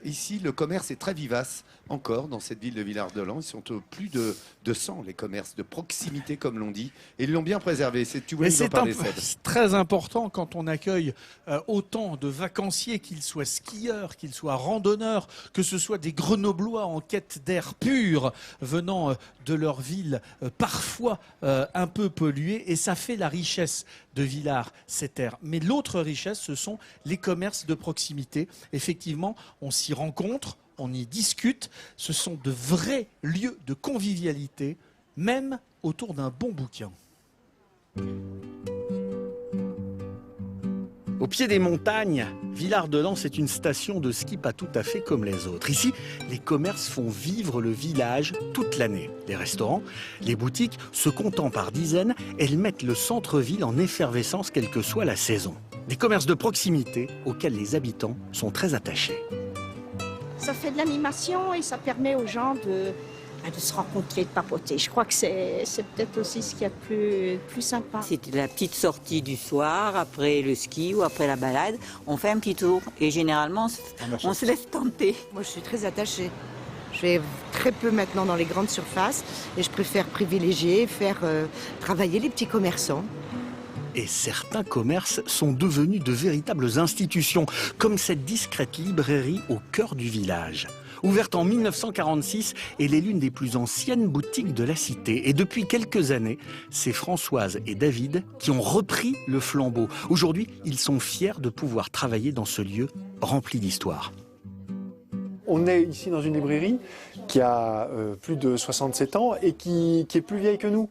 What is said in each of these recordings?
Ici, le commerce est très vivace encore dans cette ville de Villard-de-Lans. Ils sont plus de 200, les commerces de proximité, comme l'on dit. Et ils l'ont bien préservé. Tu voulais nous en parler, Seb. C'est très important quand on accueille autant de vacanciers, qu'ils soient skieurs, qu'ils soient randonneurs, que ce soit des Grenoblois en quête d'air pur venant de leur ville parfois un peu polluée. Et ça fait la richesse de Villars, cet air. Mais l'autre richesse, ce sont les commerces de proximité. Effectivement, on s'y rencontre, on y discute. Ce sont de vrais lieux de convivialité, même autour d'un bon bouquin. Au pied des montagnes, Villard-de-Lans, c'est une station de ski pas tout à fait comme les autres. Ici, les commerces font vivre le village toute l'année. Les restaurants, les boutiques, se comptant par dizaines, elles mettent le centre-ville en effervescence quelle que soit la saison. Des commerces de proximité auxquels les habitants sont très attachés. Ça fait de l'animation et ça permet aux gens de se rencontrer, de papoter. Je crois que c'est peut-être aussi ce qu'il y a de plus sympa. C'était la petite sortie du soir, après le ski ou après la balade. On fait un petit tour et généralement, on se laisse tenter. Moi, je suis très attachée. Je vais très peu maintenant dans les grandes surfaces et je préfère privilégier, faire travailler les petits commerçants. Et certains commerces sont devenus de véritables institutions, comme cette discrète librairie au cœur du village. Ouverte en 1946, elle est l'une des plus anciennes boutiques de la cité. Et depuis quelques années, c'est Françoise et David qui ont repris le flambeau. Aujourd'hui, ils sont fiers de pouvoir travailler dans ce lieu rempli d'histoire. On est ici dans une librairie qui a plus de 67 ans et qui est plus vieille que nous.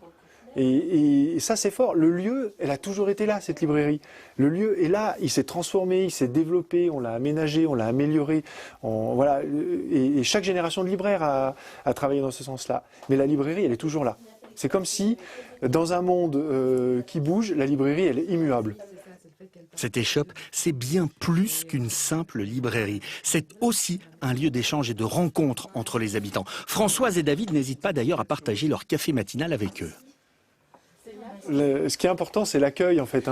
Et ça, c'est fort. Le lieu, elle a toujours été là, cette librairie. Le lieu est là, il s'est transformé, il s'est développé, on l'a aménagé, on l'a amélioré. Voilà. Et chaque génération de libraires a travaillé dans ce sens-là. Mais la librairie, elle est toujours là. C'est comme si, dans un monde qui bouge, la librairie, elle est immuable. Cette échoppe, c'est bien plus qu'une simple librairie. C'est aussi un lieu d'échange et de rencontre entre les habitants. Françoise et David n'hésitent pas d'ailleurs à partager leur café matinal avec eux. Ce qui est important, c'est l'accueil en fait.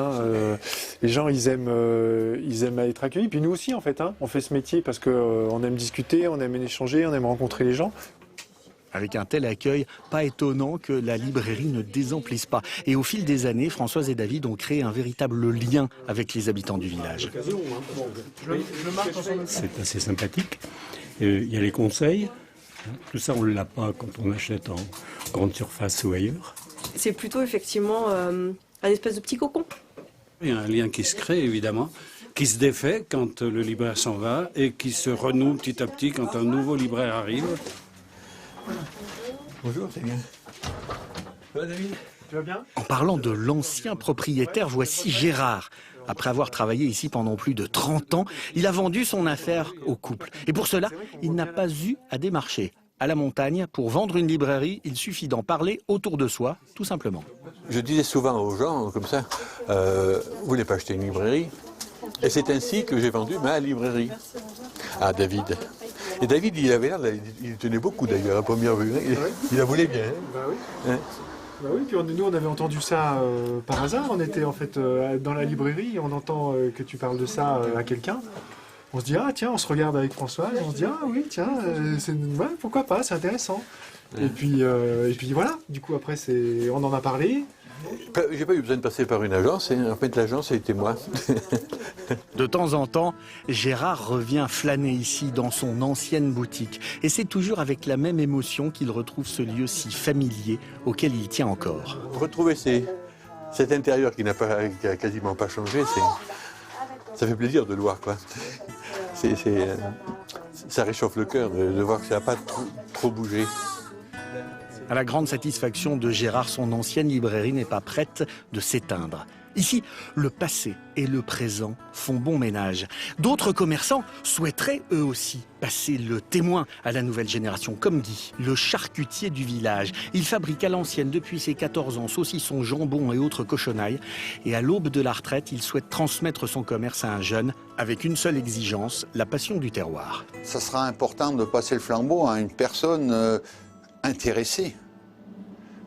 Les gens, ils aiment être accueillis. Puis nous aussi en fait. On fait ce métier parce qu'on aime discuter, on aime échanger, on aime rencontrer les gens. Avec un tel accueil, pas étonnant que la librairie ne désemplisse pas. Et au fil des années, Françoise et David ont créé un véritable lien avec les habitants du village. C'est assez sympathique. Il y a les conseils. Tout ça, on ne l'a pas quand on achète en grande surface ou ailleurs. C'est plutôt effectivement un espèce de petit cocon. Il y a un lien qui se crée évidemment, qui se défait quand le libraire s'en va et qui se renoue petit à petit quand un nouveau libraire arrive. Bonjour, c'est bien. Ça va, David? Tu vas bien? En parlant de l'ancien propriétaire, voici Gérard. Après avoir travaillé ici pendant plus de 30 ans, il a vendu son affaire au couple. Et pour cela, il n'a pas eu à démarcher. À la montagne, pour vendre une librairie, il suffit d'en parler autour de soi, tout simplement. Je disais souvent aux gens, comme ça, vous voulez pas acheter une librairie? Et c'est ainsi que j'ai vendu ma librairie à David. Et David, il avait l'air, il tenait beaucoup d'ailleurs à première vue. Il la voulait bien. Bah oui. Bah oui, puis nous on avait entendu ça par hasard. On était en fait dans la librairie, on entend que tu parles de ça à quelqu'un. On se dit, ah tiens, on se regarde avec Françoise, on se dit, ah oui, tiens, ouais, pourquoi pas, c'est intéressant. Ouais. Et puis voilà, du coup après, on en a parlé. J'ai pas eu besoin de passer par une agence, en fait l'agence a été moi. De temps en temps, Gérard revient flâner ici dans son ancienne boutique. Et c'est toujours avec la même émotion qu'il retrouve ce lieu si familier auquel il tient encore. Retrouver cet intérieur qui n'a quasiment pas changé, ça fait plaisir de le voir, quoi. Ça réchauffe le cœur de voir que ça n'a pas trop bougé. À la grande satisfaction de Gérard, son ancienne librairie n'est pas prête de s'éteindre. Ici, le passé et le présent font bon ménage. D'autres commerçants souhaiteraient eux aussi passer le témoin à la nouvelle génération, comme Guy, le charcutier du village. Il fabrique à l'ancienne depuis ses 14 ans saucissons, jambon et autres cochonailles. Et à l'aube de la retraite, il souhaite transmettre son commerce à un jeune avec une seule exigence, la passion du terroir. Ça sera important de passer le flambeau à une personne intéressée.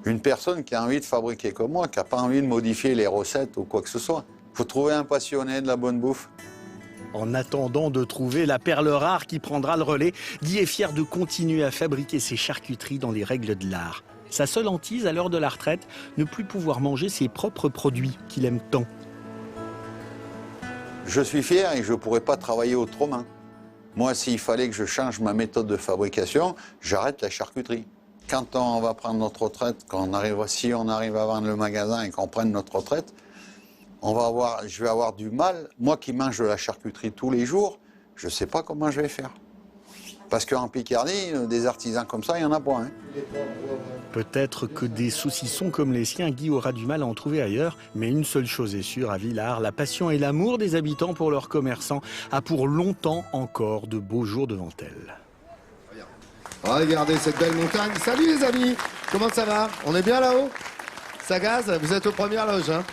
Une personne qui a envie de fabriquer comme moi, qui n'a pas envie de modifier les recettes ou quoi que ce soit. Il faut trouver un passionné de la bonne bouffe. En attendant de trouver la perle rare qui prendra le relais, Guy est fier de continuer à fabriquer ses charcuteries dans les règles de l'art. Sa seule hantise à l'heure de la retraite, ne plus pouvoir manger ses propres produits qu'il aime tant. Je suis fier et je ne pourrais pas travailler autrement. Moi, s'il fallait que je change ma méthode de fabrication, j'arrête la charcuterie. Quand on va prendre notre retraite, si on arrive à vendre le magasin et qu'on prenne notre retraite, je vais avoir du mal. Moi qui mange de la charcuterie tous les jours, je ne sais pas comment je vais faire. Parce qu'en Picardie, des artisans comme ça, il n'y en a pas. Hein. Peut-être que des saucissons comme les siens, Guy aura du mal à en trouver ailleurs. Mais une seule chose est sûre, à Villars, la passion et l'amour des habitants pour leurs commerçants a pour longtemps encore de beaux jours devant elle. Regardez cette belle montagne. Salut les amis, comment ça va? On est bien là-haut? Ça gaze? Vous êtes aux premières loges, hein?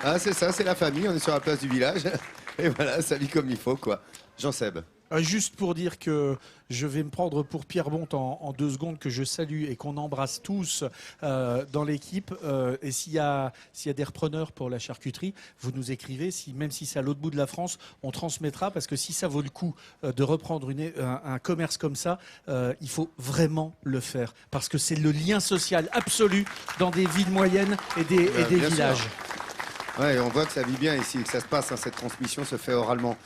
Ah, c'est ça, c'est la famille, on est sur la place du village. Et voilà, ça vit comme il faut, quoi. Jean-Seb. Juste pour dire que je vais me prendre pour Pierre Bonte en 2 secondes, que je salue et qu'on embrasse tous dans l'équipe. Et s'il y a des repreneurs pour la charcuterie, vous nous écrivez. Même si c'est à l'autre bout de la France, on transmettra, parce que si ça vaut le coup de reprendre un commerce comme ça, il faut vraiment le faire. Parce que c'est le lien social absolu dans des villes moyennes et des villages. Ouais, on voit que ça vit bien ici, que ça se passe, hein, cette transmission se fait oralement.